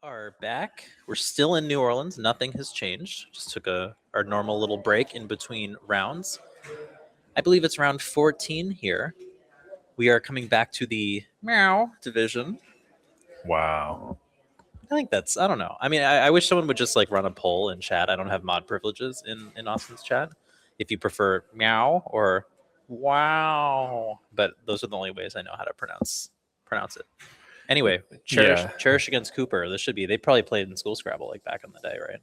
are back. We're still in New Orleans. Nothing has changed. Just took our normal little break in between rounds. I believe it's round 14 here. We are coming back to the meow division. Wow. I think I don't know. I mean, I wish someone would just like run a poll in chat. I don't have mod privileges in Austin's chat. If you prefer meow or wow, but those are the only ways I know how to pronounce it. Anyway, Cherish against Cooper. They probably played in School Scrabble like back in the day, right?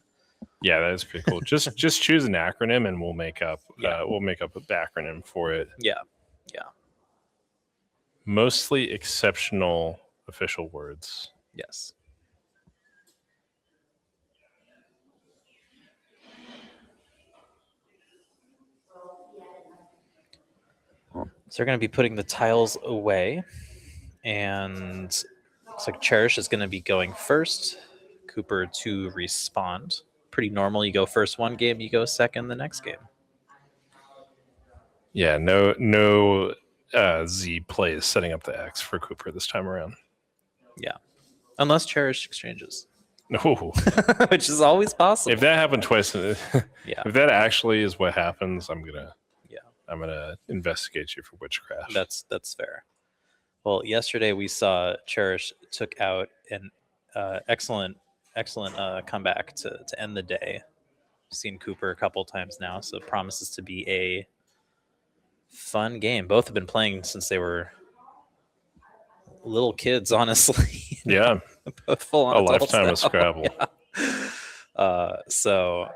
Yeah, that is pretty cool. Just choose an acronym and we'll make up a backronym for it. Yeah. Mostly exceptional official words. Yes. So they're going to be putting the tiles away, and looks like Cherish is going to be going first. Cooper to respond. Pretty normal. You go first one game, you go second the next game. Yeah, no Z plays setting up the X for Cooper this time around. Yeah, unless Cherish exchanges. No, which is always possible. If that happened twice, if that actually is what happens, I'm gonna investigate you for witchcraft. That's fair. Well, yesterday we saw Cherish took out an excellent comeback to end the day. Seen Cooper a couple times now, so it promises to be a fun game. Both have been playing since they were little kids, honestly. Yeah. Both full on a lifetime of Scrabble. Yeah. So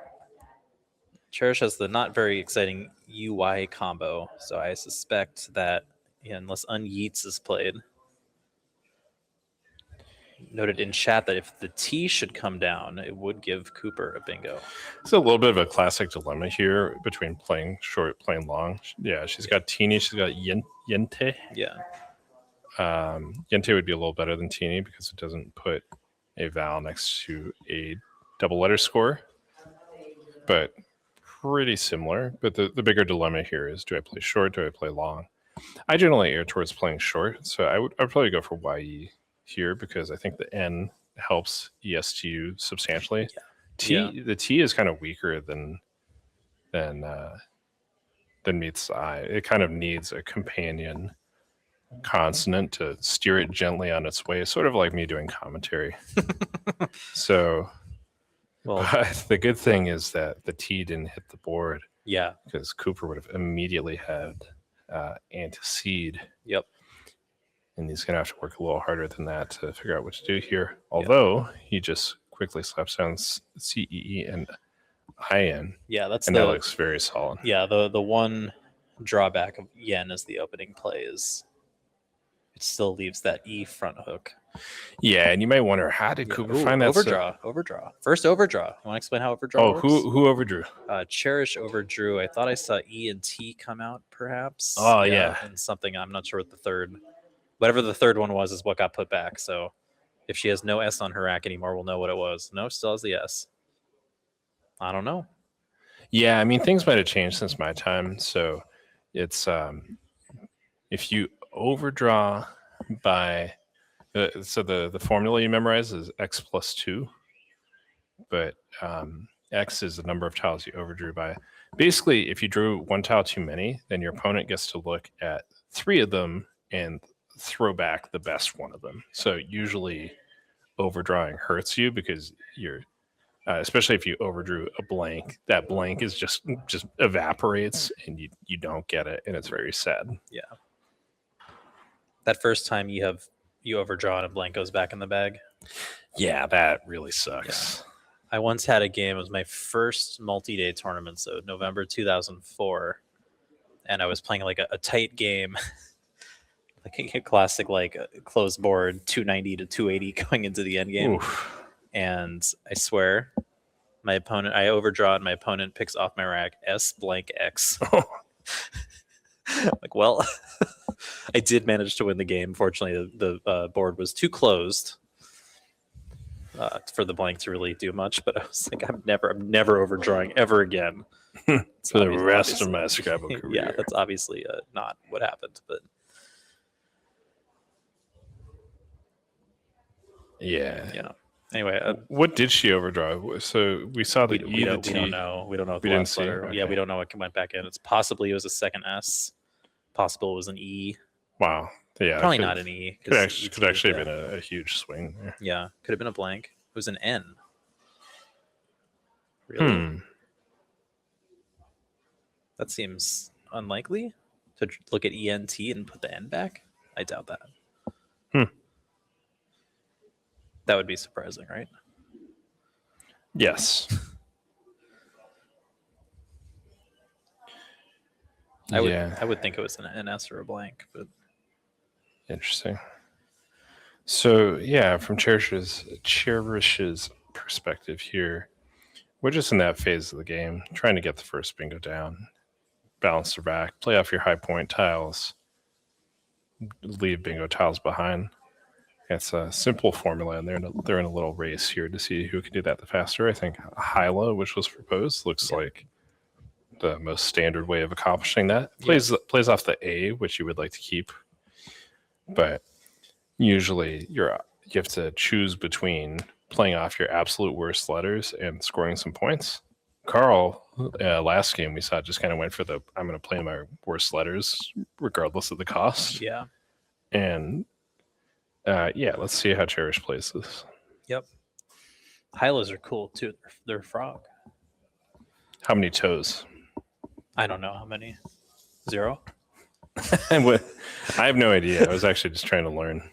Cherish has the not very exciting UI combo, so I suspect that unless Unyeats is played, noted in chat that if the T should come down, it would give Cooper a bingo. It's a little bit of a classic dilemma here between playing short, playing long. Yeah, she's got Teeny, she's got Yente. Yeah. Yente would be a little better than Teeny because it doesn't put a vowel next to a double letter score, but pretty similar. But the bigger dilemma here is, do I play short, do I play long? I generally err towards playing short, so I'd probably go for YE here because I think the N helps ESTU substantially. Yeah. The T is kind of weaker than meets the I. It kind of needs a companion consonant to steer it gently on its way, sort of like me doing commentary. So, but the good thing is that the T didn't hit the board. Yeah, because Cooper would have immediately had antecede. Yep. And he's going to have to work a little harder than that to figure out what to do here. Although he just quickly slaps down CEE and IN. Yeah, that looks very solid. Yeah, the one drawback of Yen as the opening play is it still leaves that E front hook. Yeah, and you may wonder, how did Cooper find that? Overdraw. First overdraw. You want to explain how overdraw works? Who overdrew? Cherish overdrew. I thought I saw E and T come out, perhaps. Oh, yeah. And something, I'm not sure what the third... Whatever the third one was is what got put back. So if she has no S on her rack anymore, we'll know what it was. No, still has the S. I don't know. Yeah, I mean, things might have changed since my time. So it's if you overdraw by... so the formula you memorize is X plus 2. But X is the number of tiles you overdrew by. Basically, if you drew one tile too many, then your opponent gets to look at 3 of them and throw back the best one of them. So usually overdrawing hurts you because you're, especially if you overdrew a blank, that blank is just evaporates and you don't get it, and it's very sad. Yeah. That first time you overdraw and a blank goes back in the bag. Yeah, that really sucks. Yeah. I once had a game. It was my first multi-day tournament, so November 2004, and I was playing like a tight game. Like a classic, like closed board, 290 to 280 going into the end game. Oof. And I swear, I overdraw and my opponent picks off my rack S blank X. Like, well, I did manage to win the game. Fortunately, the board was too closed for the blank to really do much. But I was like, I'm never overdrawing ever again. For the rest of my Scrabble career. Yeah, that's obviously not what happened, but. Yeah. Anyway, What did she overdraw? So we saw the we E, the don't T. know. We don't know the We didn't last see? letter. Yeah, Okay. we don't know what went back in. It's possibly it was a second S. Possible it was an E. Wow. Yeah. Probably not an E. 'cause Could actually have been a huge swing there. Yeah, could have been a blank. It was an N. Really? That seems unlikely to look at ENT and put the N back. I doubt that. That would be surprising, right? Yes. I would think it was an S or a blank, but Interesting. So yeah, from Cherish's perspective here, we're just in that phase of the game, trying to get the first bingo down, balance the rack, play off your high point tiles, leave bingo tiles behind. It's a simple formula, and they're in a little race here to see who can do that the faster. I think Hyla, which was proposed, looks like the most standard way of accomplishing that. Plays off the A, which you would like to keep, but usually you have to choose between playing off your absolute worst letters and scoring some points. Carl, last game we saw, just kind of went for the I'm going to play my worst letters regardless of the cost. yeah. And let's see how Cherish plays this. Yep. Hylas are cool too. They're frog. How many toes? I don't know how many. 0? I have no idea. I was actually just trying to learn.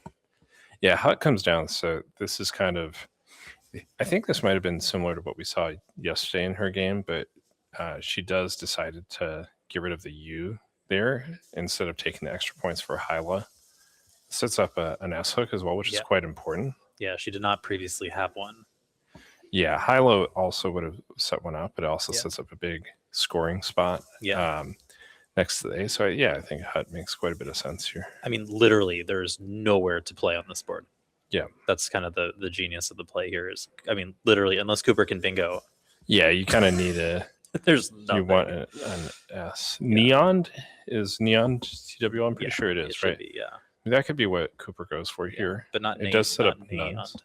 Yeah, how it comes down. So this is kind of, I think this might have been similar to what we saw yesterday in her game, but she decided to get rid of the U there instead of taking the extra points for Hyla. Sets up an S hook as well, which is quite important. Yeah, she did not previously have one. Yeah, Hyla also would have set one up, but it also sets up a big scoring spot next to the A. So I think Hut makes quite a bit of sense here. I mean, literally, there's nowhere to play on this board. Yeah. That's kind of the genius of the play here is, I mean, literally, unless Cooper can bingo. Yeah, you kind of need a... There's nothing. You want an S. Yeah. Neon? Is Neon TW? I'm pretty sure it is, right? Be, yeah. That could be what Cooper goes for here. But not it does set up nuns.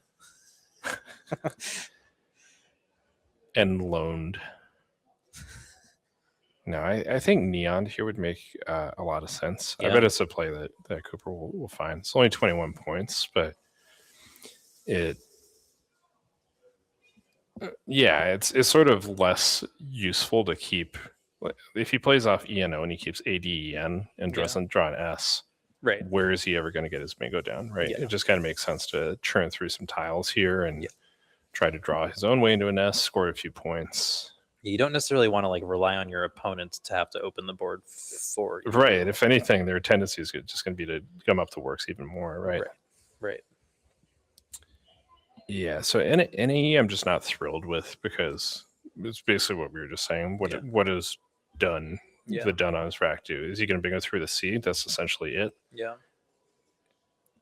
And loaned. No, I think Neon here would make a lot of sense. I bet it's a play that Cooper will find. It's only 21 points, but it's sort of less useful to keep. If he plays off ENO and he keeps ADEN and doesn't draw an S, right? Where is he ever going to get his bingo down, right? It just kind of makes sense to churn through some tiles here and try to draw his own way into an S, score a few points. You don't necessarily want to rely on your opponent to have to open the board for you. Right. If anything, their tendency is just going to be to come up the works even more, right? Right. Yeah. So NAE, I'm just not thrilled with because it's basically what we were just saying. What is done? The done on his rack do? Is he going to bingo through the C? That's essentially it. Yeah.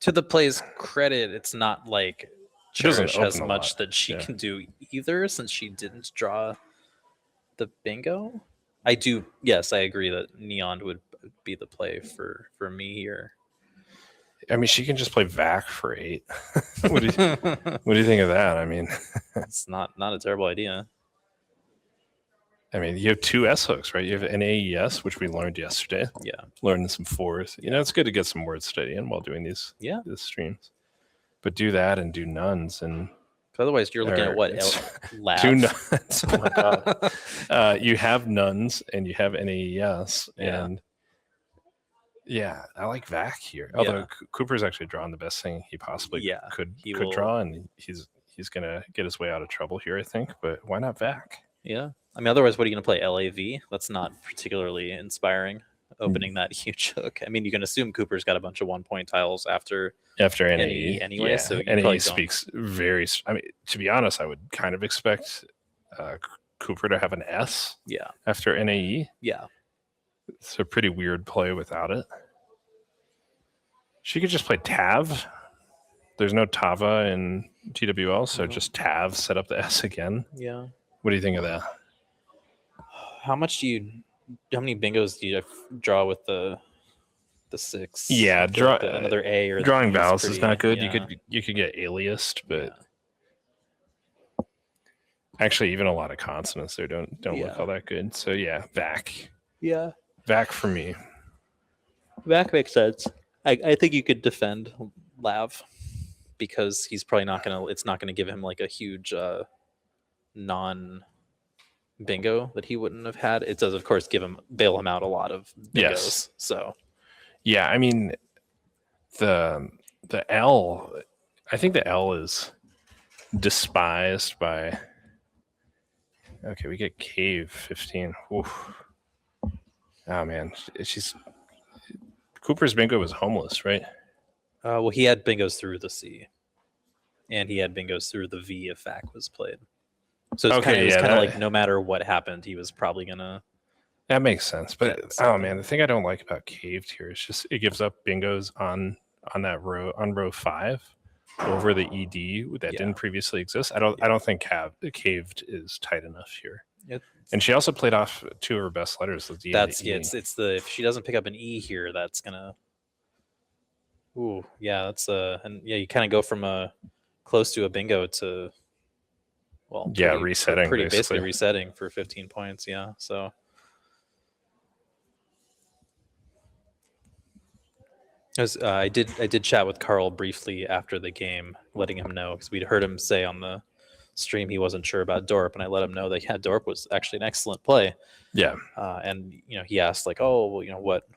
To the play's credit, it's not like Cherish has much that she can do either, since she didn't draw the bingo. I agree that Neon would be the play for me here. I mean, she can just play VAC for 8. What do you think of that? I mean, it's not a terrible idea. I mean, you have 2 S hooks, right? You have NAES, which we learned yesterday. Yeah. Learning some 4s. It's good to get some word study in while doing these streams. But do that and do nuns. And otherwise, you're looking at what? Lav? 2 nuns. Oh, my God. You have nuns and you have NAES. And I like VAC here. Although Cooper's actually drawn the best thing he possibly could draw. And he's going to get his way out of trouble here, I think. But why not VAC? Yeah. I mean, otherwise, what are you going to play? LAV? That's not particularly inspiring, opening that huge hook. I mean, you can assume Cooper's got a bunch of 1-point tiles after NAE anyway. So NAE speaks very... I mean, to be honest, I would kind of expect Cooper to have an S after NAE. Yeah. It's a pretty weird play without it. She could just play TAV. There's no Tava in TWL, so just TAV, set up the S again. Yeah. What do you think of that? How many bingos do you draw with the 6? Yeah, another A or drawing vowels is not good. Yeah. You could get aliased, but Actually, even a lot of consonants there don't look Yeah. all that good. So yeah, Vac. Yeah. Vac for me. Vac makes sense. I think you could defend Lav because he's probably not gonna. It's not gonna give him like a huge non bingo that he wouldn't have had. It does, of course, bail him out a lot of bingos. Yes. So Yeah, I mean the L. I think the L is despised by. Okay, we get Cave 15. Oof. Oh man, she's Cooper's bingo was homeless, right? well, he had bingos through the C, and he had bingos through the V if Vac was played. So it was kind of like no matter what happened, he was probably gonna. That makes sense. But something. Man, the thing I don't like about Caved here is just it gives up bingos on that row on row 5 over the ED that didn't previously exist. I don't think Caved is tight enough here. And she also played off 2 of her best letters. The D and the E. It's the if she doesn't pick up an E here, that's gonna. Ooh, yeah, that's and yeah, you kind of go from a close to a bingo to, well, resetting, basically resetting for 15 points. Yeah, so. I did chat with Carl briefly after the game, letting him know because we'd heard him say on the stream he wasn't sure about Dorp, and I let him know that Dorp was actually an excellent play. Yeah, and he asked like, oh, well, what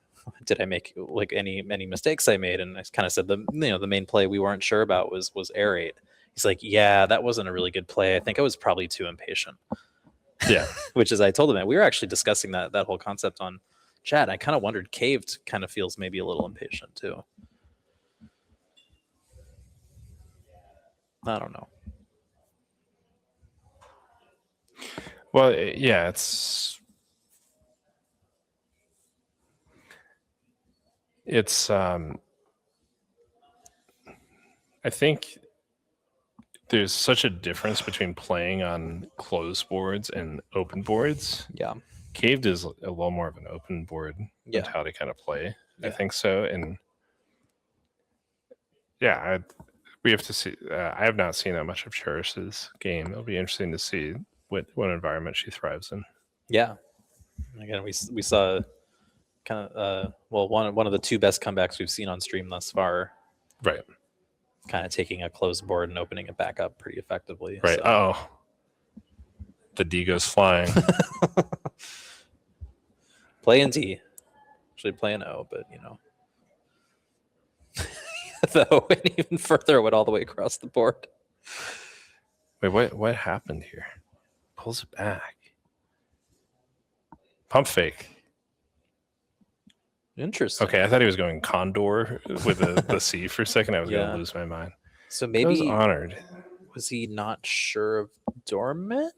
did I make, like any mistakes I made, and I kind of said the main play we weren't sure about was air 8. He's like, yeah, that wasn't a really good play. I think I was probably too impatient. Yeah, which is I told him that we were actually discussing that whole concept on chat. I kind of wondered Caved kind of feels maybe a little impatient too. I don't know. Well, yeah, it's I think there's such a difference between playing on closed boards and open boards. Yeah. Caved is a little more of an open board mentality kind of play. Yeah. I think so. And yeah, we have to see. I have not seen that much of Cherish's game. It'll be interesting to see what environment she thrives in. Yeah. Again, we saw kind of one of the 2 best comebacks we've seen on stream thus far. Right. Kind of taking a closed board and opening it back up pretty effectively. Right. So. Oh, the D goes flying. Play in D. Actually play in O, but the O went even further. It went all the way across the board. Wait, what happened here? Pulls it back. Pump fake. Interesting. Okay, I thought he was going Condor with the C for a second. I was going to lose my mind. So maybe I was honored. Was he not sure of Dorman?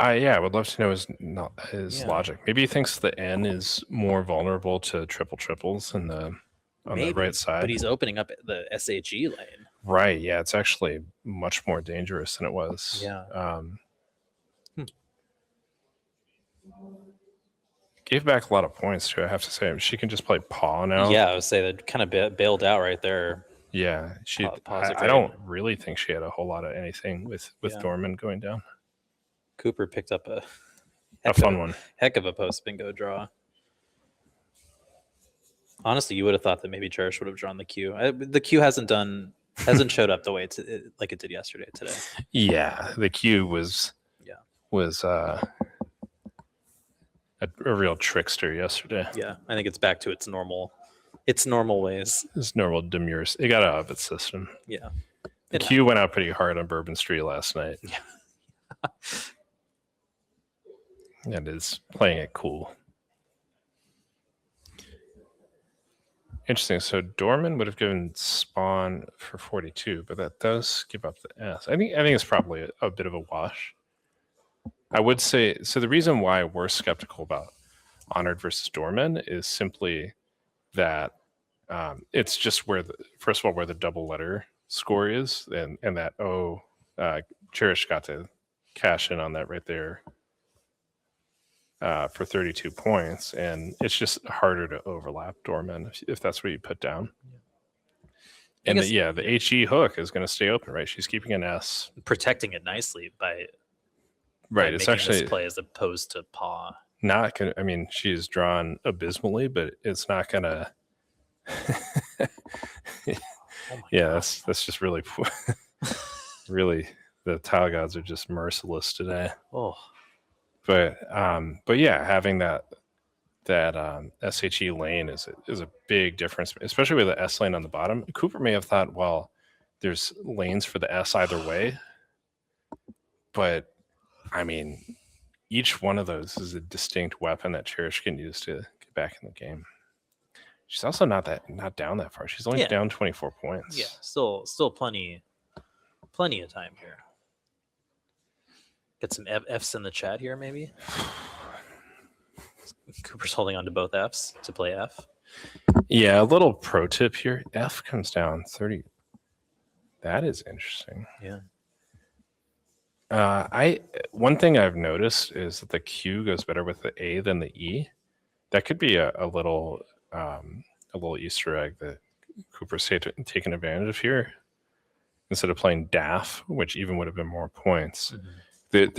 I would love to know his logic. Maybe he thinks the N is more vulnerable to triples on the right side. But he's opening up the SHE lane. Right. Yeah, it's actually much more dangerous than it was. Yeah. Gave back a lot of points too. I have to say, she can just play paw now. Yeah, I would say that kind of bailed out right there. Yeah, I don't really think she had a whole lot of anything with Dorman going down. Cooper picked up a fun one. Heck of a post bingo draw. Honestly, you would have thought that maybe Cherish would have drawn the Q. The Q hasn't showed up the way like it did yesterday today. Yeah, the Q was a real trickster yesterday. Yeah, I think it's back to its normal ways. Its normal demure. It got out of its system. Yeah. The Q went out pretty hard on Bourbon Street last night. Yeah. And is playing it cool. Interesting. So Dorman would have given Spawn for 42, but that does give up the S. I think it's probably a bit of a wash. I would say, so the reason why we're skeptical about Honored versus Dorman is simply that it's just where the double letter score is, and that Cherish got to cash in on that right there for 32 points, and it's just harder to overlap Dorman if that's what you put down. And guess- the HE hook is going to stay open, right? She's keeping an S. protecting it nicely by Right. It's making actually this play as opposed to paw. not going to, I mean, she's drawn abysmally, but it's not going to. Oh my Yeah, God. that's just really, really, the tile gods are just merciless today. Oh, But yeah, having that SHE lane is a big difference, especially with the S lane on the bottom. Cooper may have thought, well, there's lanes for the S either way, but I mean, each one of those is a distinct weapon that Cherish can use to get back in the game. She's also not down that far. She's only down 24 points. yeah. Still plenty of time here. Get some Fs in the chat here, maybe. Cooper's holding on to both Fs to play F. Yeah, a little pro tip here. F comes down 30. That is interesting. Yeah. One thing I've noticed is that the Q goes better with the A than the E. That could be a little Easter egg that Cooper's taken advantage of here. Instead of playing DAF, which even would have been more points,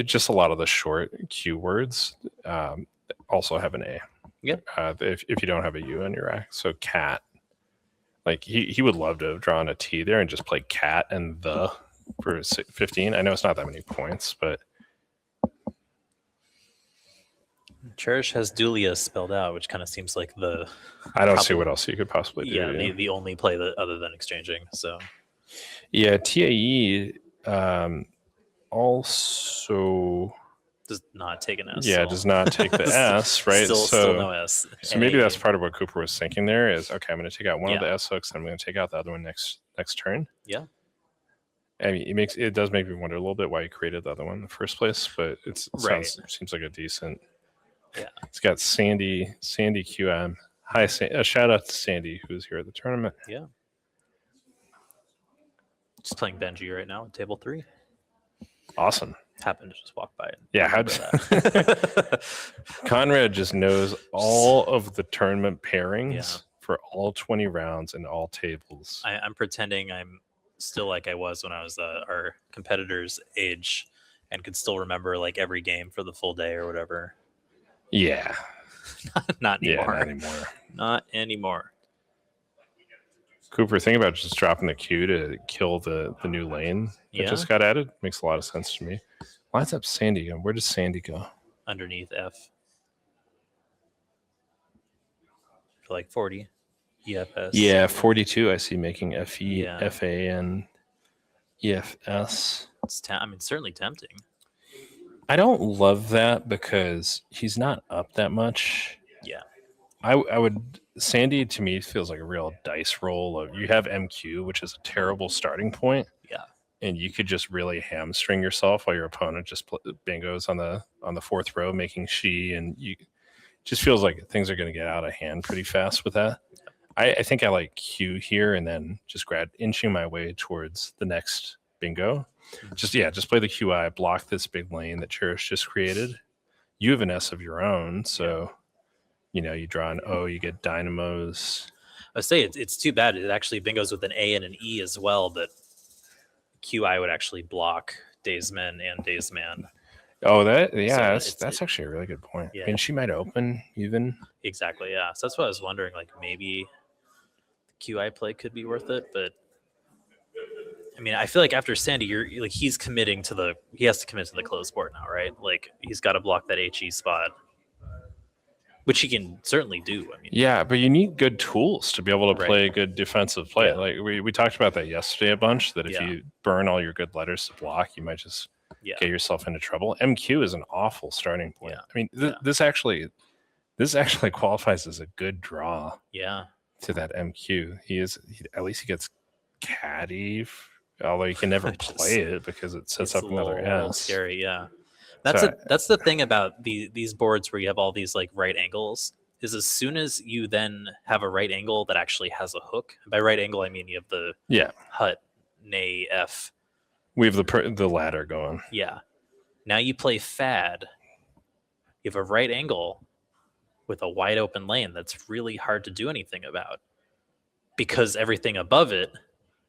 just a lot of the short Q words also have an A. Yep. If you don't have a U on your rack, so cat, like he would love to have drawn a T there and just play cat and the for 15. I know it's not that many points, but Cherish has Dulia spelled out, which kind of seems like the. I don't see what else you could possibly do. Yeah, the only play that other than exchanging. So. Yeah, TAE also does not take an S. Yeah, does not take the S, right? Still no S. So maybe that's part of what Cooper was thinking there is, okay, I'm going to take out one of the S hooks, and I'm going to take out the other one next turn. Yeah. I mean, it does make me wonder a little bit why he created the other one in the first place, but it seems like a decent. Yeah. It's got Sandy QM. Hi, a shout out to Sandy, who's here at the tournament. Yeah. Just playing Benji right now at table 3. Awesome. Happened to just walk by. Yeah, Conrad just knows all of the tournament pairings for all 20 rounds and all tables. I'm pretending I'm still like I was when I was our competitor's age and could still remember like every game for the full day or whatever. Yeah. Not anymore. Yeah, not anymore. Not anymore. Cooper, think about just dropping the Q to kill the new lane that just got added. Makes a lot of sense to me. Lines up Sandy. Where does Sandy go? Underneath F. For like 40. EFS. Yeah, 42 I see making FE, FA, and EFS. It's certainly tempting. I don't love that because he's not up that much. Yeah. I would Sandy to me feels like a real dice roll of you have MQ, which is a terrible starting point. Yeah. And you could just really hamstring yourself while your opponent just bingos on the fourth row making she, and you just feels like things are going to get out of hand pretty fast with that. I think I like Q here and then just inching my way towards the next bingo. Just play the QI, block this big lane that Cherish just created. You have an S of your own, so you draw an O, you get dynamos. I say it's too bad. It actually bingos with an A and an E as well, but QI would actually block Days Men and Days Man. Oh, that's actually a really good point. Yeah. I mean, she might open even. Exactly, yeah. So that's what I was wondering. Like maybe the QI play could be worth it, but I mean, I feel like after Sandy, he has to commit to the closed board now, right? Like he's got to block that HE spot, which he can certainly do. I mean, yeah, but you need good tools to be able to play a good defensive play. Yeah. Like we talked about that yesterday a bunch. That if you burn all your good letters to block, you might just get yourself into trouble. MQ is an awful starting point. Yeah. I mean, this actually qualifies as a good draw. Yeah. To that MQ, at least he gets caddy. Although you can never play it because it sets up another S. A little scary, yeah. That's the thing about these boards where you have all these like right angles is as soon as you then have a right angle that actually has a hook. And by right angle, I mean you have the hut, nay, F. We have the ladder going. Yeah. Now you play fad. You have a right angle with a wide open lane that's really hard to do anything about because everything above it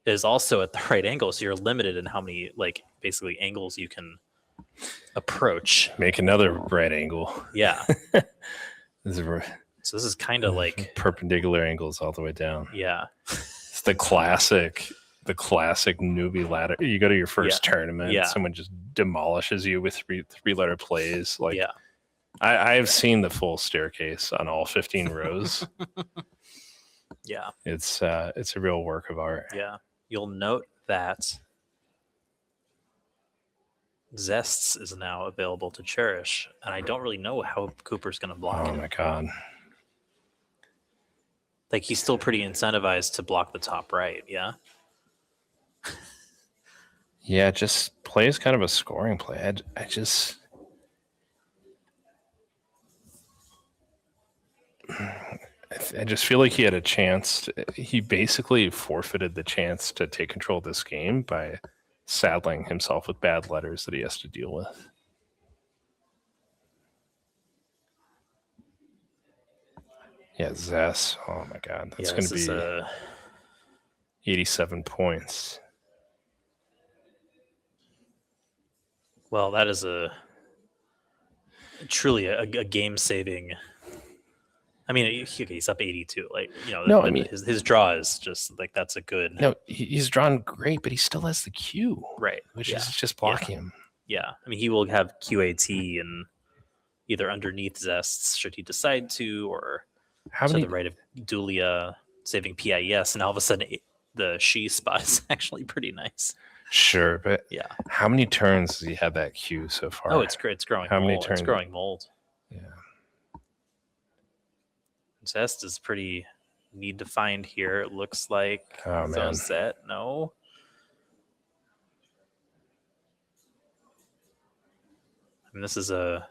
is also at the right angle, so you're limited in how many like basically angles you can approach. Make another right angle. Yeah. This is So this is kind of like perpendicular angles all the way down. yeah. It's the classic newbie ladder. You go to your first tournament, someone just demolishes you with three letter plays. Like, yeah. I have seen the full staircase on all 15 rows. Yeah. It's a real work of art. Yeah. You'll note that Zests is now available to Cherish, and I don't really know how Cooper's going to block it. Oh my god. Like, he's still pretty incentivized to block the top right, yeah? Yeah, just plays kind of a scoring play. I just feel like he had a chance. He basically forfeited the chance to take control of this game by saddling himself with bad letters that he has to deal with. Yeah, Zess. Oh my god, that's going to be 87 points. Well, that is truly a game-saving. I mean, he's up 82. Like, you know, no, I mean, his draw is just like that's a good. No, he's drawn great, but he still has the Q, right? Which is just blocking him. Yeah, I mean, he will have QAT and either underneath Zests should he decide to, or to the right of Dulia, saving PIS, and all of a sudden the she spot is actually pretty nice. Sure, but yeah, how many turns does he have that Q so far? Oh, it's great. It's growing. How mold. many turns? It's growing mold. Yeah. Zest is pretty need to find here. It looks like. Oh man. Set. No. I mean, this is a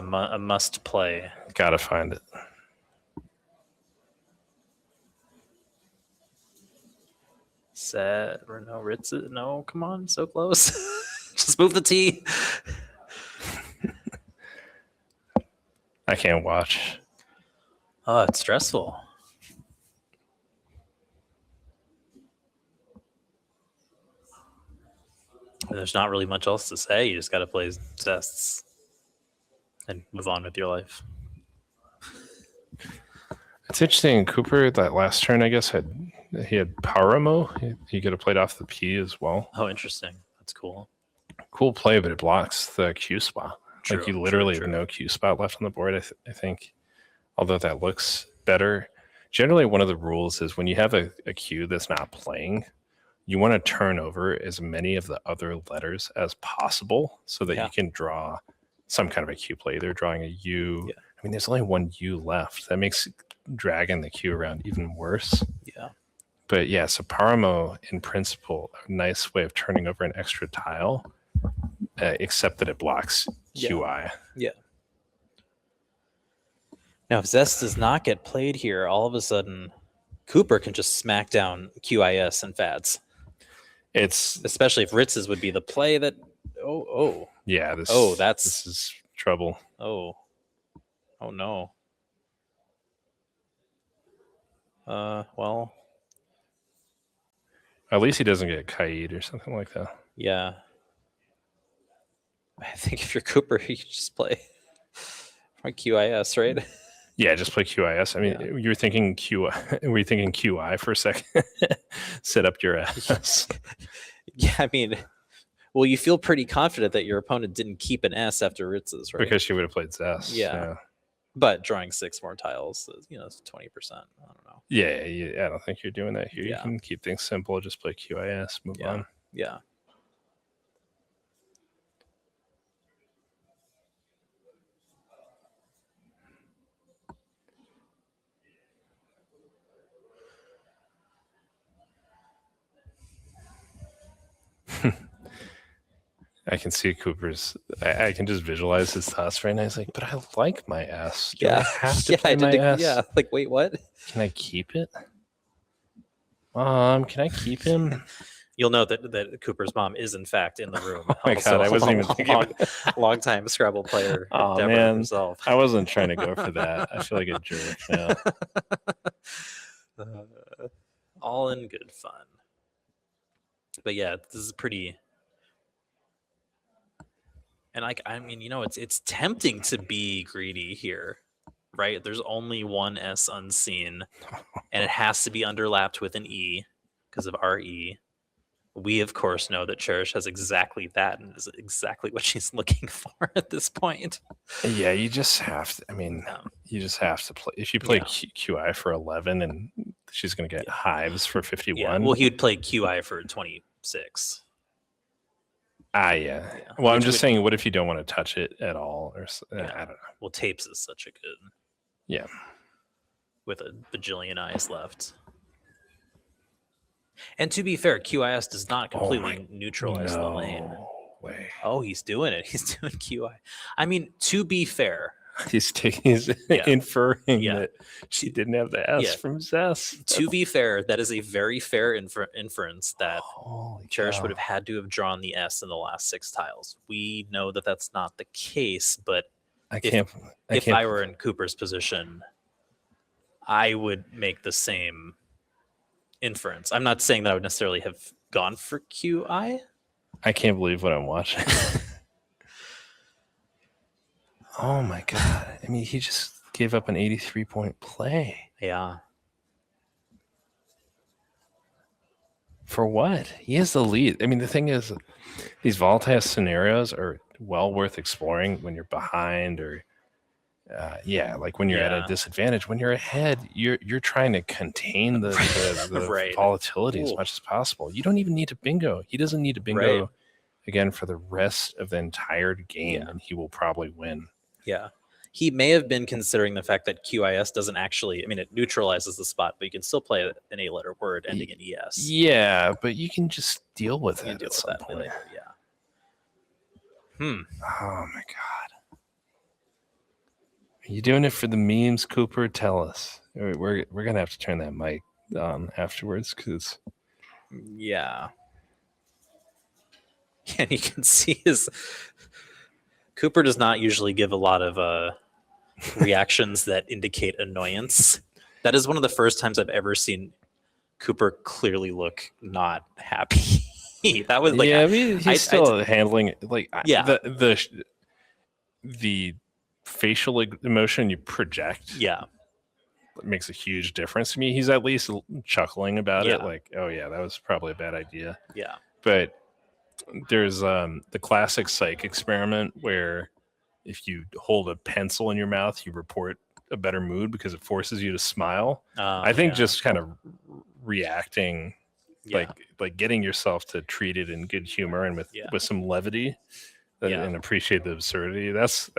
must play. Gotta find it. Set or no Ritz? No, come on, so close. Just move the T. I can't watch. Oh, it's stressful. There's not really much else to say. You just got to play tests and move on with your life. It's interesting. Cooper, that last turn, I guess, he had Paramo. He could have played off the P as well. Oh, interesting. That's cool. Cool play, but it blocks the Q spot. True, like you literally have no Q spot left on the board, I think. Although that looks better. Generally, one of the rules is when you have a Q that's not playing, you want to turn over as many of the other letters as possible so that you can draw some kind of a Q play. Either drawing a U. Yeah. I mean, there's only one U left. That makes dragging the Q around even worse. Yeah. But yeah, so Paramo, in principle, a nice way of turning over an extra tile, except that it blocks QI. Yeah. Now, if Zest does not get played here, all of a sudden, Cooper can just smack down QIS and Fads. It's especially if Ritz's would be the play that. Yeah. This is trouble. Oh no. Well. At least he doesn't get Kaid or something like that. Yeah. I think if you're Cooper, you just play QIS, right? Yeah, just play QIS. I mean, you were thinking QI. Were you thinking QI for a second? Sit up your ass. Yeah, I mean, well, you feel pretty confident that your opponent didn't keep an S after Ritz's, right? Because she would have played Zest. Yeah. But drawing 6 more tiles, is 20%. I don't know. Yeah, I don't think you're doing that here. You can keep things simple. Just play QIS. Move on. Yeah. I can see Cooper's. I can just visualize his thoughts right now. He's like, "But I like my S. Do I have to play my S? Yeah, like wait, what? Can I keep it? Mom, can I keep him?" You'll note that Cooper's mom is in fact in the room. Oh my god, I wasn't even thinking. Long-time Scrabble player. Oh man, himself. I wasn't trying to go for that. I feel like a jerk now. All in good fun. But yeah, this is pretty. And I mean, it's tempting to be greedy here, right? There's only one S unseen, and it has to be underlapped with an E because of RE. We of course know that Cherish has exactly that, and is exactly what she's looking for at this point. Yeah, you just have to. I mean, Yeah. you just have to play. If you play Yeah. QI for 11, and she's going to get hives for 51. Yeah. Well, he would play QI for 26. Yeah. Well, I'm Which just would- saying, what if you don't want to touch it at all? Or I don't know. Well, tapes is such a good. Yeah. With a bajillion eyes left. And to be fair, QIS does not completely neutralize the lane. Way. Oh, he's doing it. He's doing QI. I mean, to be fair, He's inferring that she didn't have the S from Zess. To be fair, that is a very fair inference that Cherish would have had to have drawn the S in the last 6 tiles. We know that that's not the case, but if I were in Cooper's position, I would make the same inference. I'm not saying that I would necessarily have gone for QI. I can't believe what I'm watching. Oh my god. I mean, he just gave up an 83-point play. Yeah. For what? He has the lead. I mean, the thing is, these volatile scenarios are well worth exploring when you're behind or like when you're at a disadvantage. When you're ahead, you're trying to contain the volatility as much as possible. You don't even need to bingo. He doesn't need to bingo again for the rest of the entire game, and he will probably win. Yeah. He may have been considering the fact that QIS doesn't actually, I mean, it neutralizes the spot, but you can still play an 8-letter word ending in ES. Yeah, but you can just deal with it at some point. Later. Yeah. Oh my god. Are you doing it for the memes, Cooper? Tell us. We're gonna have to turn that mic on afterwards because. Yeah. And you can see Cooper does not usually give a lot of reactions that indicate annoyance. That is one of the first times I've ever seen Cooper clearly look not happy. That was like, he's still handling it. Like, the facial emotion you project, makes a huge difference to me. He's at least chuckling about it, like, oh yeah, that was probably a bad idea. Yeah, but there's the classic psych experiment where if you hold a pencil in your mouth, you report a better mood because it forces you to smile. I think just kind of reacting, like getting yourself to treat it in good humor and with some levity and appreciate the absurdity. That's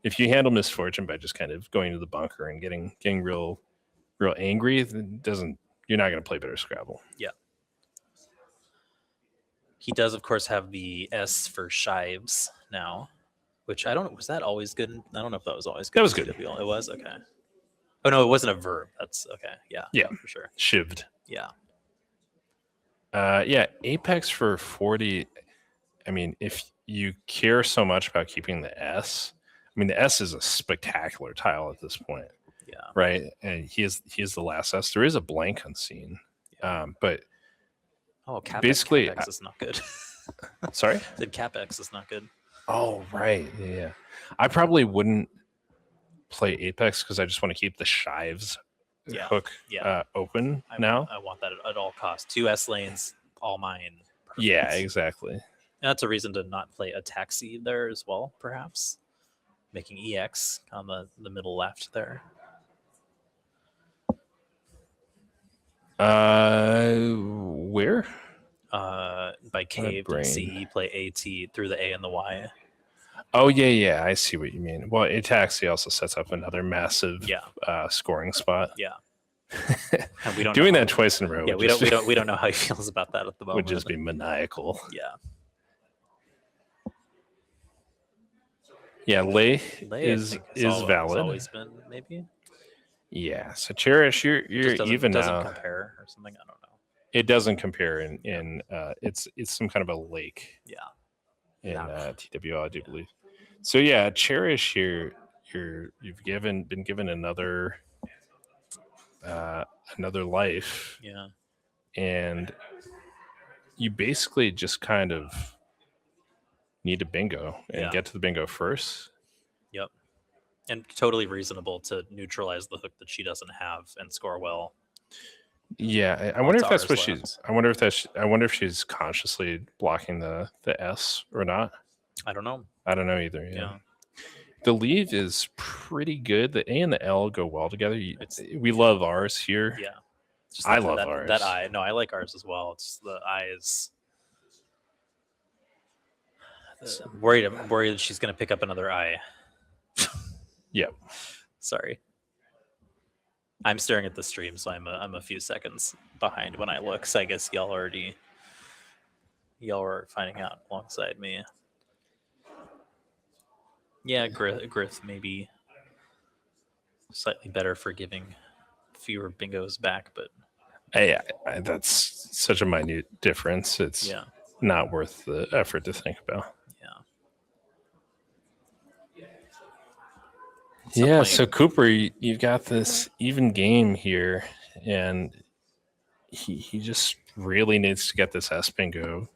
if you handle misfortune by just kind of going to the bunker and getting real angry, you're not going to play better Scrabble. Yeah. He does, of course, have the S for shives now, which was that always good? I don't know if that was always good. That was good. It was? Okay. Oh, no, it wasn't a verb. That's okay. Yeah, for sure. Shivved. Yeah. Apex for 40. I mean, if you care so much about keeping the S, I mean, the S is a spectacular tile at this point. Yeah. Right? And he is the last S. There is a blank unseen. But basically, CapEx is not good. Sorry? Said CapEx is not good. Oh, right. Yeah. I probably wouldn't play Apex because I just want to keep the shives hook open now. I want that at all costs. 2 S lanes, all mine. Perfect. Yeah, exactly. And that's a reason to not play a taxi there as well, perhaps. Making EX on the middle left there. Where? By cave and C, play AT through the A and the Y. Oh yeah, I see what you mean. Well, a taxi also sets up another massive scoring spot. Yeah. And we don't doing that twice in a row. Yeah, we don't know how he feels about that at the moment. Would just be maniacal. Yeah. Yeah, Lay is valid. Always been maybe. Yeah, so Cherish, you're even now. Doesn't compare or something. I don't know. It doesn't compare in it's some kind of a lake. Yeah. In TWL, I do believe. So yeah, Cherish here. You've been given another another life, Yeah. and you basically just kind of need a bingo and Yeah. get to the bingo first. Yep. And totally reasonable to neutralize the hook that she doesn't have and score well. Yeah, I wonder if that's ours what she's. left. I wonder if that's. I wonder if she's consciously blocking the S or not. I don't know. I don't know either. Yeah. Yeah. The leave is pretty good. The A and the L go well together. We love ours here. Yeah. Just I love ours. That I. No, I like ours as well. It's the I is. I'm worried she's going to pick up another I. Yep. Sorry. I'm staring at the stream, so I'm a few seconds behind when I look. So I guess y'all are finding out alongside me. Yeah, Griff maybe slightly better for giving fewer bingos back, but that's such a minute difference. It's not worth the effort to think about. Yeah. So Cooper, you've got this even game here, and he just really needs to get this S bingo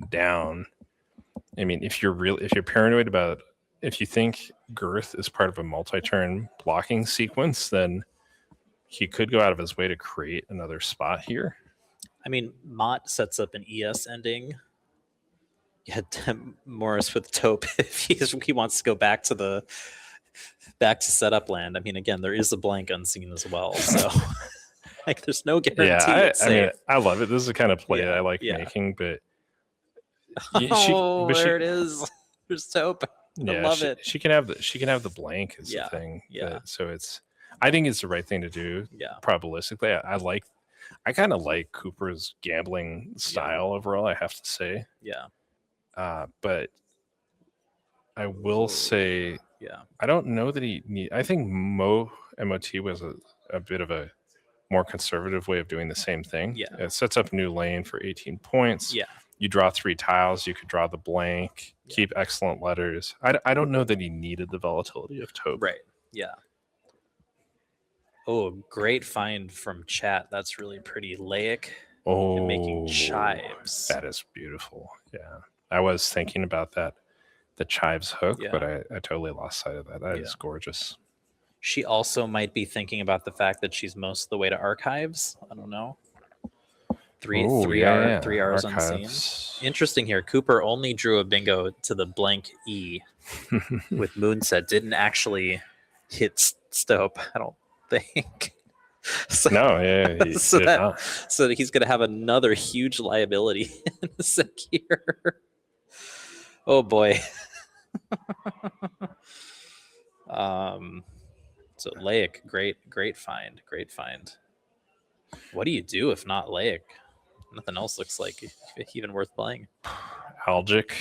down. I mean, if you're paranoid about, if you think girth is part of a multi-turn blocking sequence, then he could go out of his way to create another spot here. I mean, Mott sets up an ES ending. Yeah, Morris with taupe if he wants to go back to setup land. I mean, again, there is a blank unseen as well, so like there's no guarantee. I mean, I love it. This is the kind of play that I like making, but there it is. There's taupe. I love it. She can have the blank is the thing. Yeah. So I think it's the right thing to do. Yeah. Probabilistically, I kind of like Cooper's gambling style overall, I have to say. Yeah. But I will say, I don't know that I think MOT was a bit of a more conservative way of doing the same thing. Yeah. It sets up new lane for 18 points. Yeah. You draw 3 tiles. You could draw the blank, keep excellent letters. I don't know that he needed the volatility of taupe. Right. Yeah. Oh, great find from chat. That's really pretty. Laic. Oh, making chives. That is beautiful. Yeah. I was thinking about that, the chives hook, but I totally lost sight of that. That is gorgeous. She also might be thinking about the fact that she's most of the way to archives. I don't know. Three R's unseen. Interesting here. Cooper only drew a bingo to the blank E with Moonset. Didn't actually hit Stope, I don't think. So he's going to have another huge liability in a sec here. Oh boy. So Laic, great find. What do you do if not Laic? Nothing else looks like even worth playing. Algic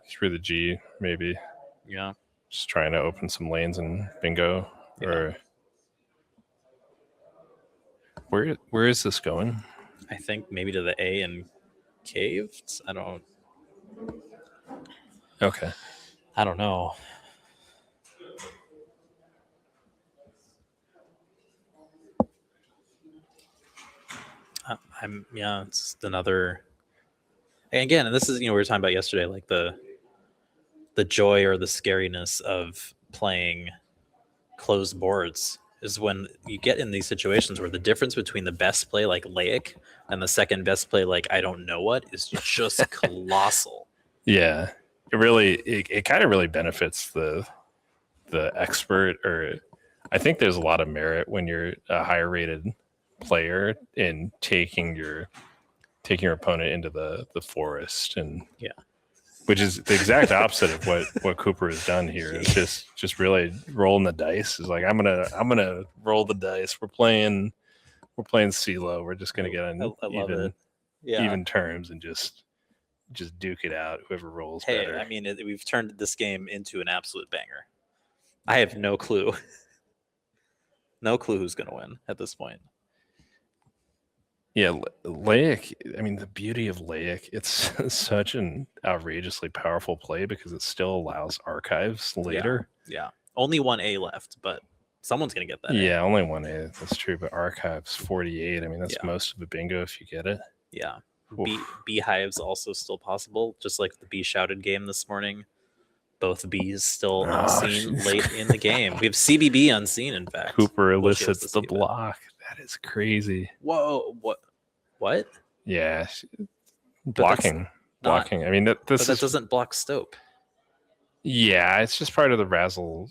through the G, maybe. Yeah. Just trying to open some lanes in bingo. Or where is this going? I think maybe to the A and caved. I don't. Okay. I don't know. It's another. And again, and this is we were talking about yesterday, like the joy or the scariness of playing closed boards is when you get in these situations where the difference between the best play like Laic and the second best play like I don't know what is just colossal. Yeah, it kind of really benefits the expert, or I think there's a lot of merit when you're a higher rated player in taking your opponent into the forest, and which is the exact opposite of what Cooper has done here. It's just really rolling the dice. Is like I'm gonna roll the dice. We're playing CeeLo. We're just gonna get on even terms and just duke it out. Whoever rolls better. I mean, we've turned this game into an absolute banger. I have no clue. No clue who's gonna win at this point. Yeah, Laic, I mean, the beauty of Laic, it's such an outrageously powerful play because it still allows archives later. Yeah. Only one A left, but Someone's gonna get that. Yeah, only 1/8. That's true. But archives 48. I mean, that's Yeah. most of a bingo if you get it. Yeah. Oof. Beehives also still possible, just like the Bee Shouted game this morning. Both bees still Oh, unseen jeez. late in the game. We have CBB unseen, in fact. Cooper Well, she has elicits the CBB. block. That is crazy. Whoa! What? Yeah, that's blocking. not- I mean, But that doesn't block Stope. Yeah, it's just part of the razzle.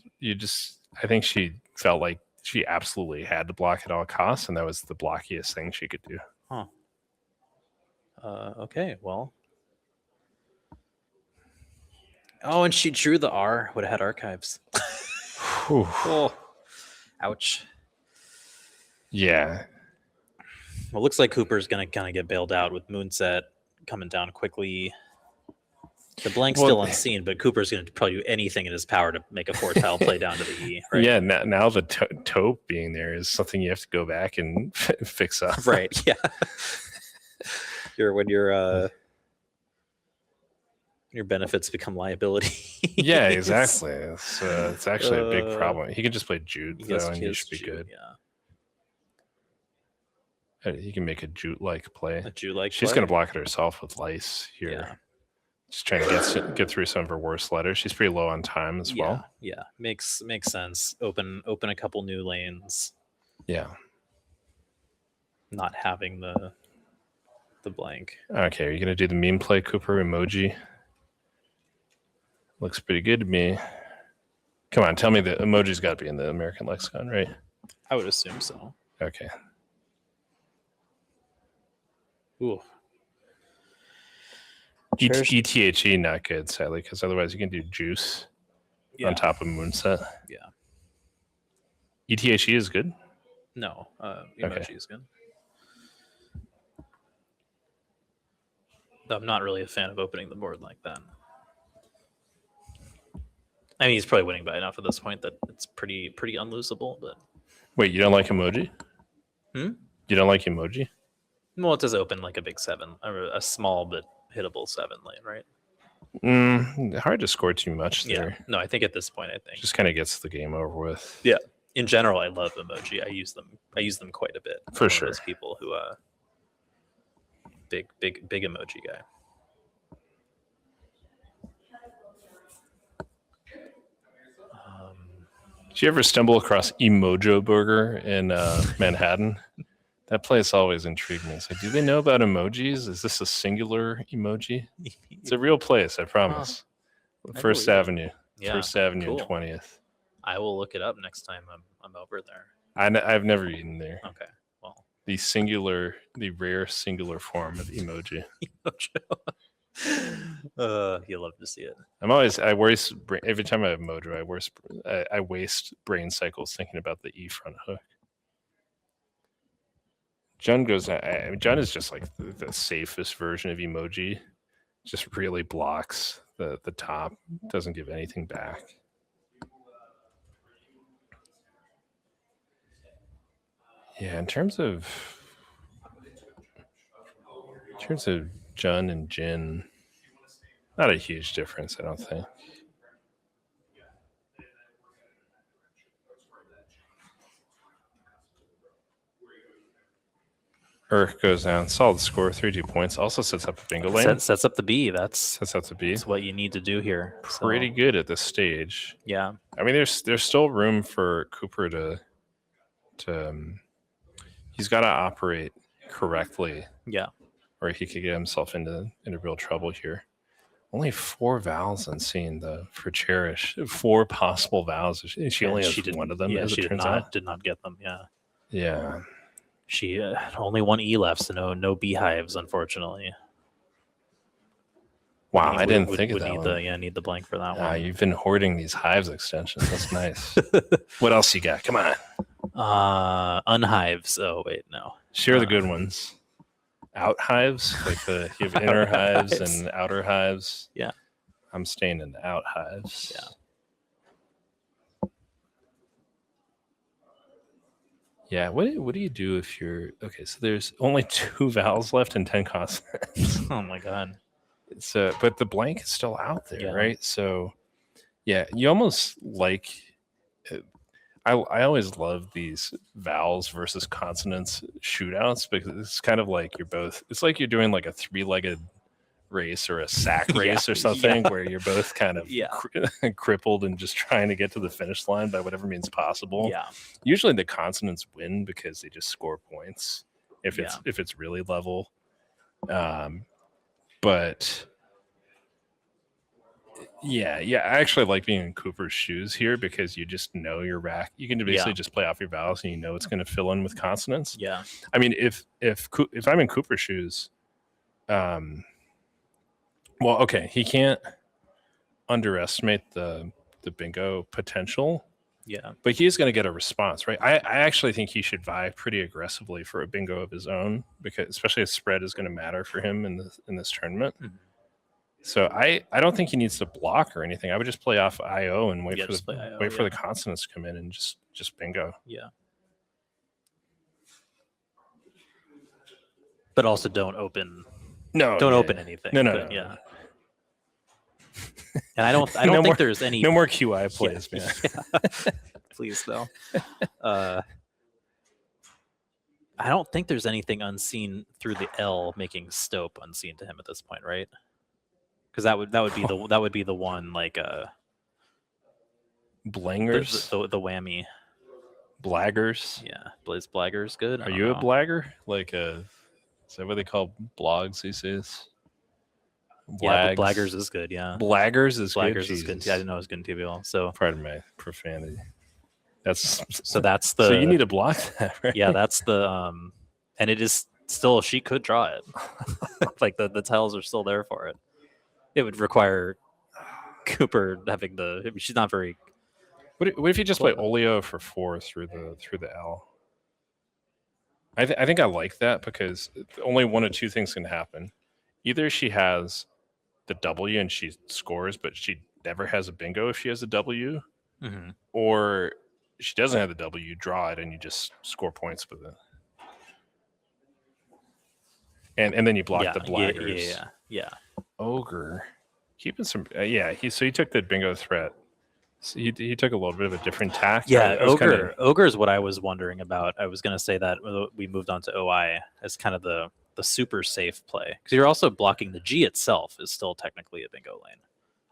I think she felt like she absolutely had to block at all costs, and that was the blockiest thing she could do. Huh. Okay, well. Oh, and she drew the R. Would have had archives. Whew. Oh, ouch. Yeah. Well, it looks like Cooper's going to kind of get bailed out with Moonset coming down quickly. The blank's still unseen, but Cooper's going to probably do anything in his power to make a 4-tile play down to the E. Right? Yeah, now the taupe being there is something you have to go back and fix up. Right, yeah. When your benefits become liability. Yeah, exactly. It's actually a big problem. He can just play jute, though, and he should be good. Yeah. He can make a jute-like play. A jute-like She's play? going to block it herself with lice here. Yeah. Just trying to get through some of her worst letters. She's pretty low on time as well. Yeah, makes sense. Open a couple new lanes. Yeah. Not having the blank. Okay, are you gonna do the meme play, Cooper emoji? Looks pretty good to me. Come on, tell me the emoji's got to be in the American lexicon, right? I would assume so. Okay. Ooh. ETHE not good, sadly, because otherwise you can do juice on top of Moonset. Yeah. ETHE is good? No, emoji is good. I'm not really a fan of opening the board like that. I mean, he's probably winning by enough at this point that it's pretty unlosable. But wait, you don't like emoji? You don't like emoji? Well, it does open like a big 7, or a small but hittable 7 lane, right? Hard to score too much there. Yeah. No, I think at this point, just kind of gets the game over with. Yeah. In general, I love emoji. I use them quite a bit. For sure. Those people who big emoji guy. Did you ever stumble across Emojo Burger in Manhattan? That place always intrigued me. So, do they know about emojis? Is this a singular emoji? It's a real place, I promise. First Avenue. Yeah, First Avenue cool. and 20th. I will look it up next time I'm over there. I've never eaten there. Okay, well. The rare singular form of emoji. You'll love to see it. Every time I have Mojo, I waste brain cycles thinking about the E front hook. Jun is just like the safest version of emoji. Just really blocks the top, doesn't give anything back. Yeah, in terms of Jun and Jin, not a huge difference, I don't think. Urk goes down. Solid score, 32 points. Also sets up a bingo lane. Sets up the B. Sets up the B. That's what you need to do here. Pretty good at this stage. Yeah. I mean, there's still room for Cooper to he's got to operate correctly. Yeah. Or he could get himself into real trouble here. Only 4 vowels unseen though for Cherish. 4 possible vowels. She only has one of them. Yeah, as she it turns out. did not get them. Yeah. Yeah. She had only 1 E left, so no beehives, unfortunately. Wow, I didn't think of that one. Need the blank for that one. You've been hoarding these hives extensions. That's nice. What else you got? Come on. Unhives. Oh wait, no. Share the good ones. Out hives, like you have inner hives and outer hives. Yeah. I'm staying in out hives. Yeah. Yeah, what do you do if you're okay? So there's only 2 vowels left and 10 consonants. Oh my god! So, but the blank is still out there, Yeah. right? So, yeah, you almost like. I always love these vowels versus consonants shootouts because it's kind of like it's like you're doing like a 3-legged race or a sack Yeah, race or something yeah. where you're both kind of Yeah. crippled and just trying to get to the finish line by whatever means possible. Yeah. Usually the consonants win because they just score points if Yeah. it's really level. But yeah, I actually like being in Cooper's shoes here because you just know your rack. You can basically just play off your vowels and you know it's going to fill in with consonants. Yeah. I mean, if I'm in Cooper's shoes, well, okay, he can't underestimate the bingo potential. Yeah. But he is going to get a response, right? I actually think he should vie pretty aggressively for a bingo of his own, because especially if spread is going to matter for him in this tournament. Mhm. So I don't think he needs to block or anything. I would just play off IO and wait for the consonants to come in and just bingo. Yeah. But also don't open open anything. No. Yeah. And I don't think there's any no more QI plays, man. Yeah. Please though. I don't think there's anything unseen through the L making Stope unseen to him at this point, right? Because that would be the one like Blangers, the whammy. Blaggers. Yeah, Blaze Blagger's good. Are you a blagger? Like is that what they call blogs these days? Yeah, but Blaggers is good. Yeah, Blaggers is good. Jesus. Yeah, I didn't know it was good in TBL. So pardon my profanity. That's so you need to block that, right? Yeah, that's the and it is still, she could draw it. Like the tells are still there for it. It would require Cooper having she's not very. What if you just play Olio for 4 through the L? I think I like that because only one of two things can happen. Either she has the W and she scores, but she never has a bingo if she has a W, mm-hmm. or she doesn't have the W, you draw it and you just score points with it. And then you block the blaggers. Yeah. Ogre, keeping some. He took the bingo threat. So he took a little bit of a different tack. Yeah, Ogre is what I was wondering about. I was going to say that we moved on to OI as kind of the super safe play, because you're also blocking the G itself is still technically a bingo lane.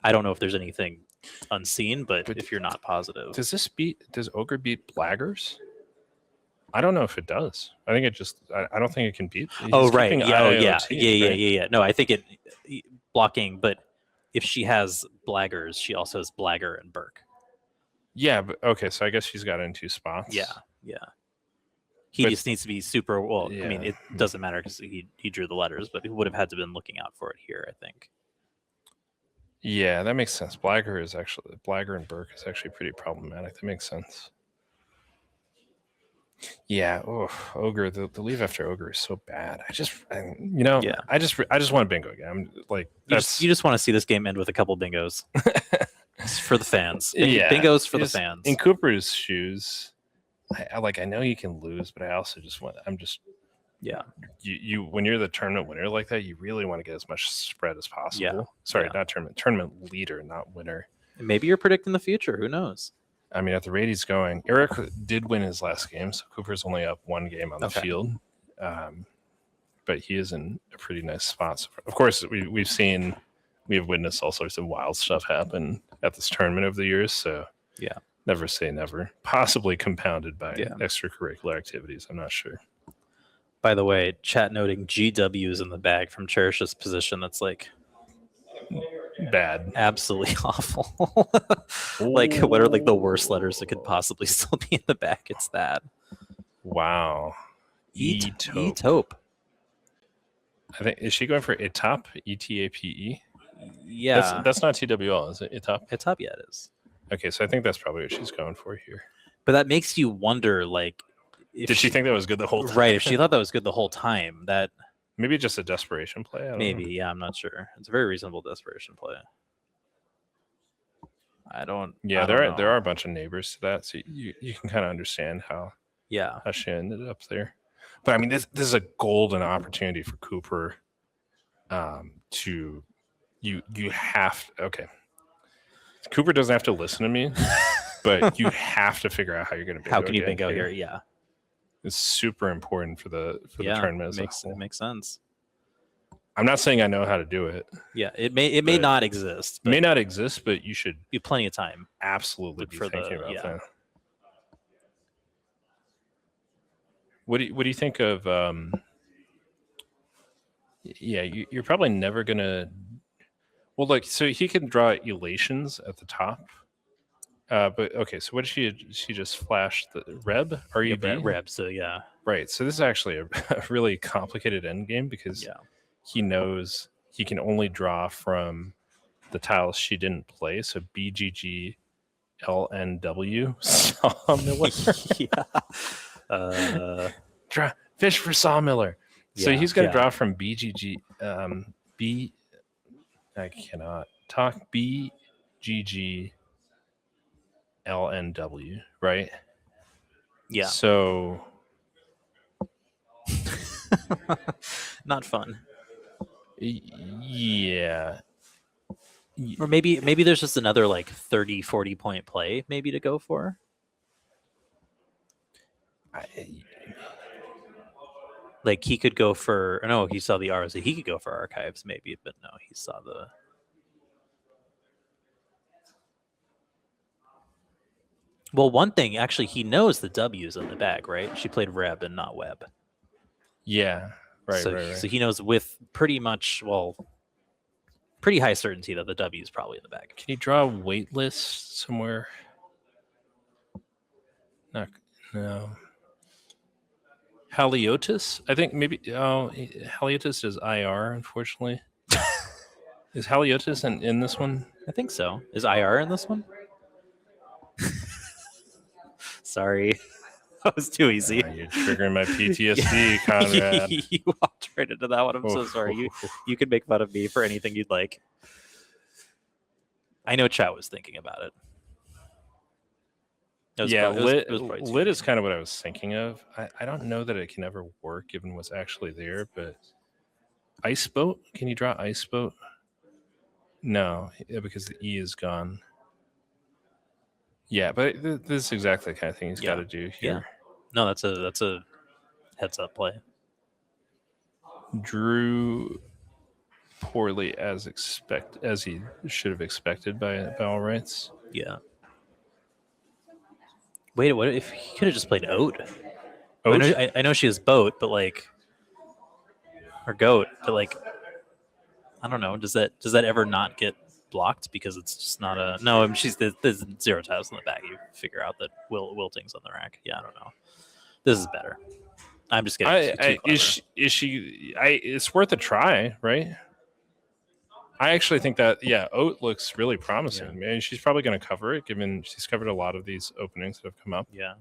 I don't know if there's anything unseen, but if you're not positive, does Ogre beat Blaggers? I don't know if it does. I think it just. I don't think it can beat. Oh right, yeah. No, I think it blocking, but if she has Blaggers, she also has Blagger and Burke. Yeah, but okay, so I guess she's got it in 2 spots. Yeah. He just needs to be super well. Yeah. I mean, it doesn't matter because he drew the letters, but he would have had to been looking out for it here, I think. Yeah, that makes sense. Blagger and Burke is actually pretty problematic. That makes sense. Yeah, Ogre. The leave after Ogre is so bad. I just want a bingo again. I'm like, you just want to see this game end with a couple bingos for the fans. Bingos for the fans. In Cooper's shoes, I know you can lose, but I also just want. You when you're the tournament winner like that, you really want to get as much spread as possible. Yeah. Sorry, not tournament leader, not winner. Maybe you're predicting the future. Who knows? I mean, at the rate he's going, Eric did win his last game, so Cooper's only up 1 game on the field. But he is in a pretty nice spot. So of course, we have witnessed all sorts of wild stuff happen at this tournament over the years. So yeah, never say never. Possibly compounded by extracurricular activities. I'm not sure. By the way, chat noting GW's in the bag from Cherish's position. That's like bad, absolutely awful. Like, what are like the worst letters that could possibly still be in the back? It's that. Wow. E-Tope. I think, is she going for ETAP? ETAPE? Yeah. That's not TWL, is it? ETAP? ETAP, yeah, it is. Okay, so I think that's probably what she's going for here. But that makes you wonder, like, did she think that was good the whole time? Right. If she thought that was good the whole time, that maybe just a desperation play. I don't know. Yeah, I'm not sure. It's a very reasonable desperation play. There are a bunch of neighbors to that, so you can kind of understand how she ended up there. But I mean, this is a golden opportunity for Cooper. Cooper doesn't have to listen to me. but you have to figure out how you're going to bingo. How can you again bingo here? Yeah. It's super important for the tournament as a whole. It makes sense. I'm not saying I know how to do it. Yeah, it may not exist. It may not exist, but you should be plenty of time. Absolutely be thinking about that. What do you think of? You're probably never gonna. Well, like, so he can draw elations at the top. But okay, so what did she just flashed the Reb? REB? Reb, so yeah. Right. So this is actually a really complicated end game because he knows he can only draw from the tiles she didn't play. So BGG, LNW, Sawmiller. Draw fish for Sawmiller. So he's going to draw from BGG. I cannot talk BGG. LNW, right? Yeah. So not fun. Yeah. Or maybe there's just another like 30, 40 point play maybe to go for. Like he could go for he saw the ROC. He could go for archives maybe, but no, he saw the Well, one thing, actually, he knows the W's in the bag, right? She played Reb and not Web. Yeah, right, so, right. So he knows with pretty high certainty that the W is probably in the bag. Can you draw a wait list somewhere? No. Haliotis? I think maybe. Oh, Haliotis is IR, unfortunately. Is Haliotis in this one? I think so. Is IR in this one? Sorry. That was too easy. You're triggering my PTSD, Conrad. You walked right into that one. I'm so sorry. You can make fun of me for anything you'd like. I know chat was thinking about it. Lit is kind of what I was thinking of. I don't know that it can ever work given what's actually there, but Ice Boat? Can you draw Ice Boat? No, because the E is gone. Yeah, but this is exactly the kind of thing he's got to do here. Yeah. No, that's a heads up play. Drew poorly as he should have expected by all rights. Yeah. Wait, what if he could have just played Oat? I know she has Boat, but like, or Goat, but like, I don't know. Does that ever not get blocked because it's just not a no? I mean, there's 0 tiles in the bag. You figure out that wilting's on the rack. Yeah, I don't know. This is better. I'm just kidding. Is she? It's worth a try, right? I actually think that Oat looks really promising. Yeah. Man, she's probably going to cover it, given she's covered a lot of these openings that have come up. Yeah.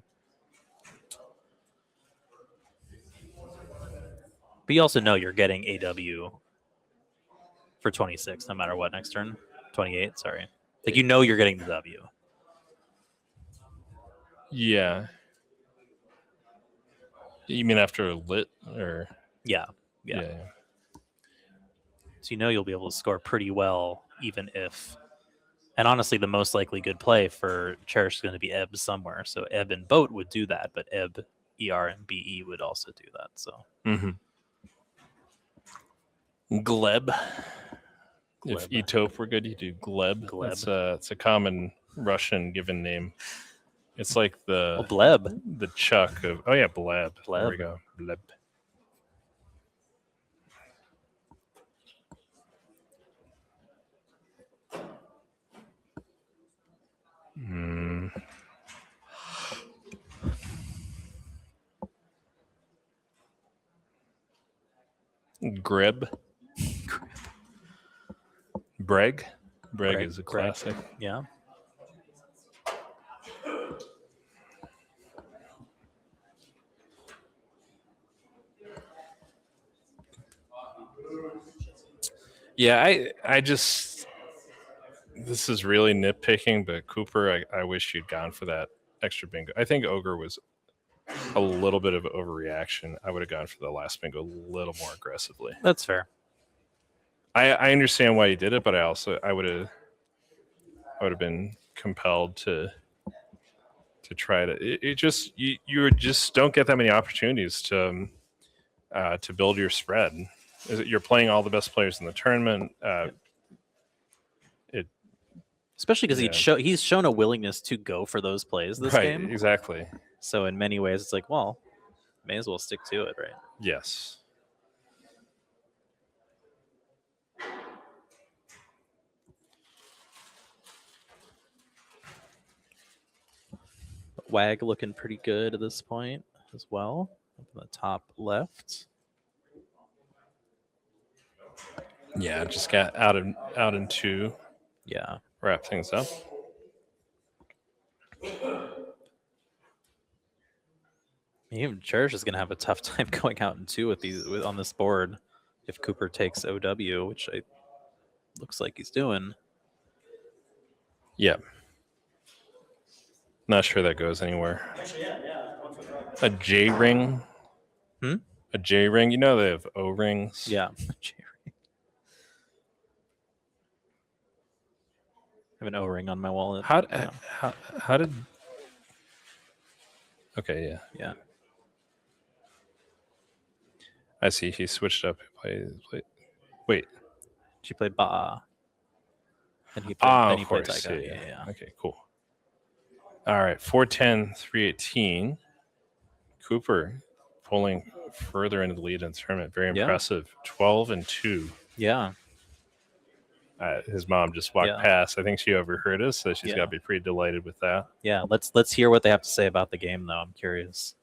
But you also know you're getting AW for 26, no matter what next turn. 28, sorry. Like, you know you're getting the W. Yeah. You mean after lit or? Yeah. So you know you'll be able to score pretty well, even if. And honestly, the most likely good play for Cherish is going to be Ebb somewhere. So Ebb and Boat would do that, but Ebb, ER, and BE would also do that. So. Gleb. If Etop were good, you do Gleb. It's a common Russian given name. It's like the Bleb. The Chuck of Bleb. There we go. Bleb. Grib. Breg is a classic. Yeah. Yeah, I just this is really nitpicking, but Cooper, I wish you'd gone for that extra bingo. I think Ogre was a little bit of overreaction. I would have gone for the last bingo a little more aggressively. That's fair. I understand why you did it, but I would have been compelled to try to. It just you just don't get that many opportunities to build your spread. You're playing all the best players in the tournament. Especially because Yeah. he's shown a willingness to go for those plays this Right, game. exactly. So in many ways, it's like, well, may as well stick to it, right? Yes. Wag looking pretty good at this point as well. Up in the top left. Yeah, just got out in 2. Yeah. Wrap things up. Even Cherish is going to have a tough time going out in 2 on this board if Cooper takes OW, which looks like he's doing. Yeah. Not sure that goes anywhere. A J ring. A J ring. You know they have O rings. Yeah. I have an O-ring on my wallet. How did? Okay, yeah. Yeah. I see. He switched up. Wait. She played Ba. And he played, of course. Taika. Yeah. Okay, cool. All right, 410, 318. Cooper pulling further into the lead in the tournament. Very impressive. 12 and 2. Yeah. His mom just walked past. I think she overheard us, so she's got to be pretty delighted with that. Yeah, let's hear what they have to say about the game, though. I'm curious.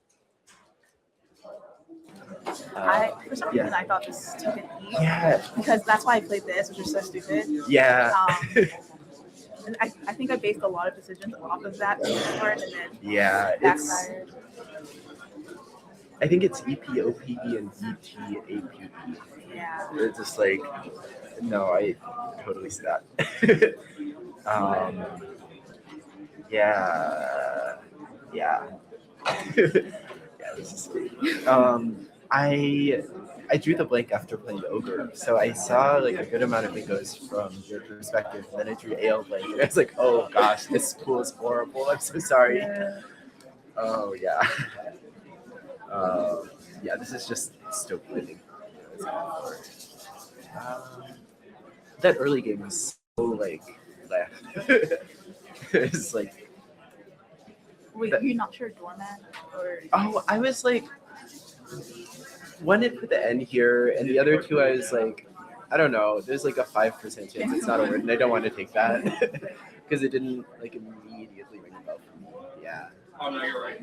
For some reason, I thought this took an E. Yeah. Because that's why I played this, which is so stupid. Yeah. And I think I based a lot of decisions off of that part, and then backfired. I think it's EPOPE and ETAPE. Yeah. It's just like, no, I totally see that. Yeah. Yeah, this is I drew the blank after playing the Ogre, so I saw like a good amount of Bingos from your perspective, and then I drew AL blank, and I was like, oh gosh, this pool is horrible, I'm so sorry. Yeah. Oh yeah. Yeah, this is just Stoke winning. That early game was so like left. It's like. Wait, you're not sure doormat or? Oh, I was like, one it put the N here, and the other two I was like, I don't know. There's like a 5% chance it's not a word, and I don't want to take that because it didn't like immediately ring a bell for me. Yeah. Oh no, you're right.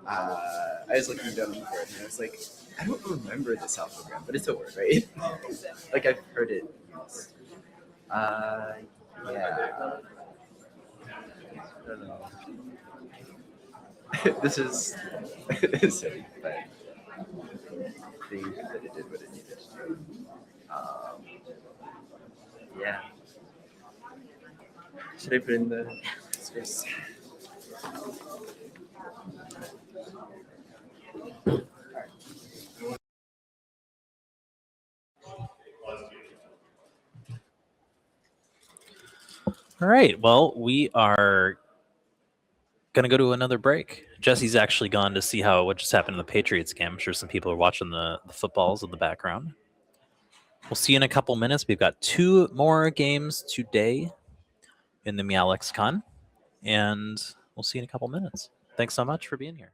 I was looking down on the board, and I was like, I don't remember this alphagram, but it's a word, right? Like I've heard it used. Yeah. I don't know. This is silly, but I think that it did what it needed to do. Yeah. Should I put in the space? All right. Well, we are going to go to another break. Jesse's actually gone to see what just happened in the Patriots game. I'm sure some people are watching the footballs in the background. We'll see you in a couple minutes. We've got 2 more games today in the Meow Lexicon, and we'll see you in a couple minutes. Thanks so much for being here.